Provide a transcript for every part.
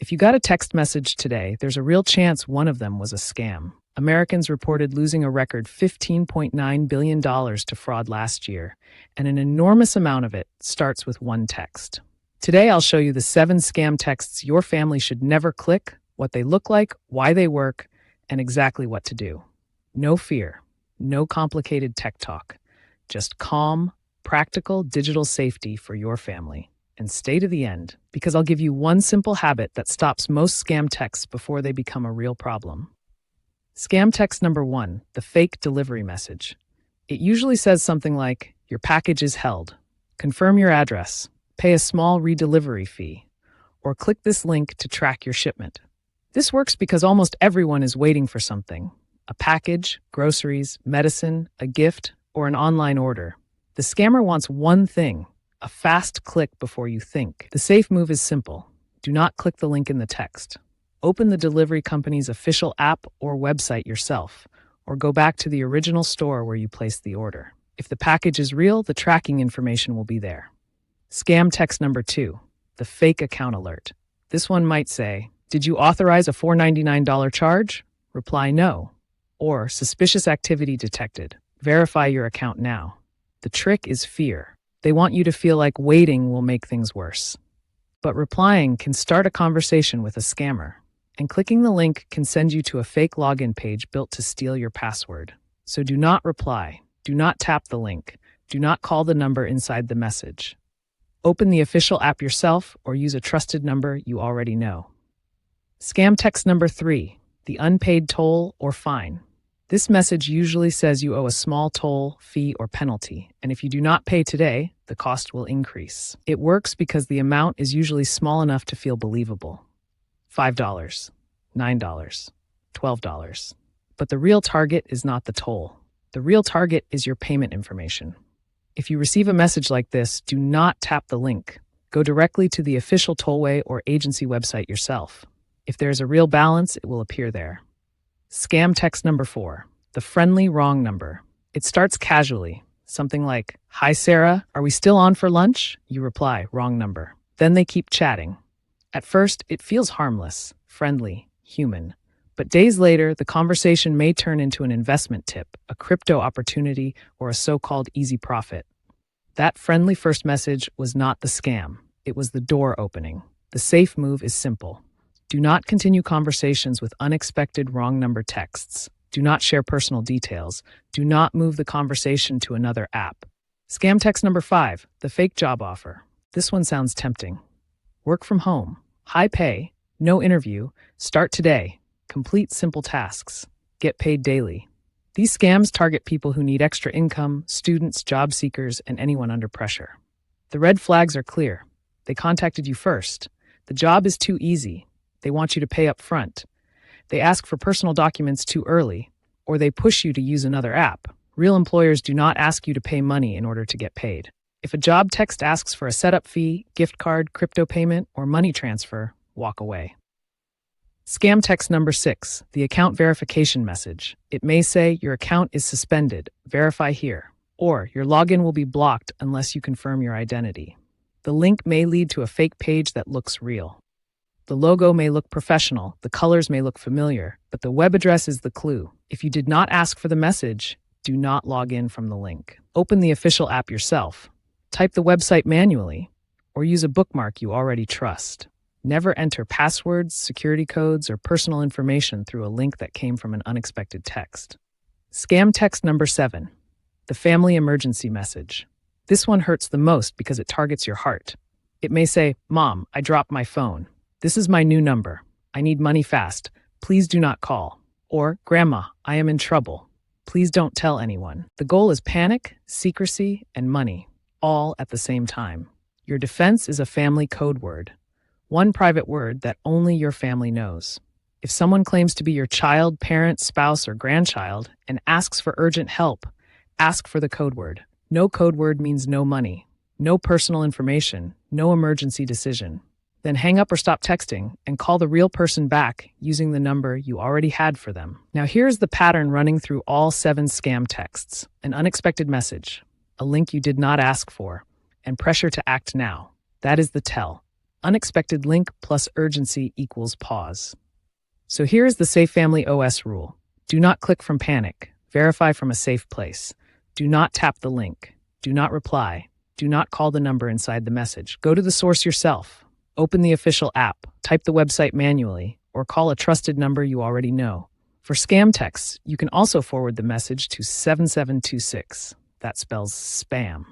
If you got a text message today, there's a real chance one of them was a scam. Americans reported losing a record $15.9 billion to fraud last year, and an enormous amount of it starts with one text. Today, I'll show you the 7 scam texts your family should never click, what they look like, why they work, and exactly what to do. No fear, no complicated tech talk, just calm, practical digital safety for your family. And stay to the end, because I'll give you one simple habit that stops most scam texts before they become a real problem. Scam text number 1, the fake delivery message. It usually says something like, "Your package is held. Confirm your address. Pay a small redelivery fee. Or click this link to track your shipment." This works because almost everyone is waiting for something. A package, groceries, medicine, a gift, or an online order. The scammer wants one thing, a fast click before you think. The safe move is simple. Do not click the link in the text. Open the delivery company's official app or website yourself, or go back to the original store where you placed the order. If the package is real, the tracking information will be there. Scam text number 2, the fake account alert. This one might say, "Did you authorize a $499 charge? Reply no." Or, "Suspicious activity detected. Verify your account now." The trick is fear. They want you to feel like waiting will make things worse. But replying can start a conversation with a scammer, and clicking the link can send you to a fake login page built to steal your password. So do not reply. Do not tap the link. Do not call the number inside the message. Open the official app yourself or use a trusted number you already know. Scam text number 3, the unpaid toll or fine. This message usually says you owe a small toll, fee, or penalty, and if you do not pay today, the cost will increase. It works because the amount is usually small enough to feel believable. $5, $9, $12. But the real target is not the toll. The real target is your payment information. If you receive a message like this, do not tap the link. Go directly to the official tollway or agency website yourself. If there is a real balance, it will appear there. Scam text number 4, the friendly wrong number. It starts casually, something like, "Hi Sarah, are we still on for lunch?" You reply, "Wrong number." Then they keep chatting. At first, it feels harmless, friendly, human. But days later, the conversation may turn into an investment tip, a crypto opportunity, or a so-called easy profit. That friendly first message was not the scam. It was the door opening. The safe move is simple. Do not continue conversations with unexpected wrong number texts. Do not share personal details. Do not move the conversation to another app. Scam text number 5, the fake job offer. This one sounds tempting. Work from home. High pay. No interview. Start today. Complete simple tasks. Get paid daily. These scams target people who need extra income, students, job seekers, and anyone under pressure. The red flags are clear. They contacted you first. The job is too easy. They want you to pay up front. They ask for personal documents too early, or they push you to use another app. Real employers do not ask you to pay money in order to get paid. If a job text asks for a setup fee, gift card, crypto payment, or money transfer, walk away. Scam text number 6, the account verification message. It may say your account is suspended, verify here, or your login will be blocked unless you confirm your identity. The link may lead to a fake page that looks real. The logo may look professional, the colors may look familiar, but the web address is the clue. If you did not ask for the message, do not log in from the link. Open the official app yourself. Type the website manually, or use a bookmark you already trust. Never enter passwords, security codes, or personal information through a link that came from an unexpected text. Scam text number 7, the family emergency message. This one hurts the most because it targets your heart. It may say, "Mom, I dropped my phone. This is my new number. I need money fast. Please do not call." Or, "Grandma, I am in trouble. Please don't tell anyone." The goal is panic, secrecy, and money, all at the same time. Your defense is a family code word. One private word that only your family knows. If someone claims to be your child, parent, spouse, or grandchild and asks for urgent help, ask for the code word. No code word means no money, no personal information, no emergency decision. Then hang up or stop texting and call the real person back using the number you already had for them. Now here's the pattern running through all 7 scam texts. An unexpected message, a link you did not ask for, and pressure to act now. That is the tell. Unexpected link plus urgency equals pause. So here's the SafeFamily OS rule. Do not click from panic. Verify from a safe place. Do not tap the link. Do not reply. Do not call the number inside the message. Go to the source yourself. Open the official app, type the website manually, or call a trusted number you already know. For scam texts, you can also forward the message to 7726. That spells spam.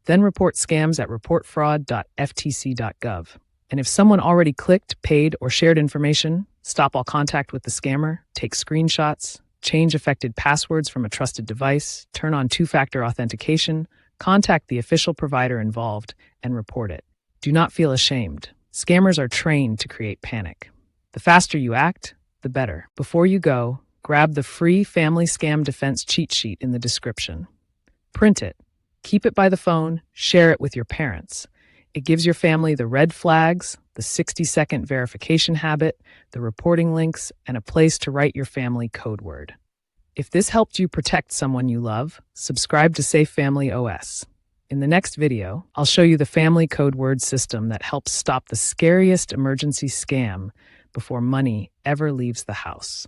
Then report scams at reportfraud.ftc.gov. And if someone already clicked, paid, or shared information, stop all contact with the scammer, take screenshots, change affected passwords from a trusted device, turn on two-factor authentication, contact the official provider involved, and report it. Do not feel ashamed. Scammers are trained to create panic. The faster you act, the better. Before you go, grab the free Family Scam Defense cheat sheet in the description. Print it. Keep it by the phone. Share it with your parents. It gives your family the red flags, the 60-second verification habit, the reporting links, and a place to write your family code word. If this helped you protect someone you love, subscribe to SafeFamily OS. In the next video, I'll show you the family code word system that helps stop the scariest emergency scam before money ever leaves the house.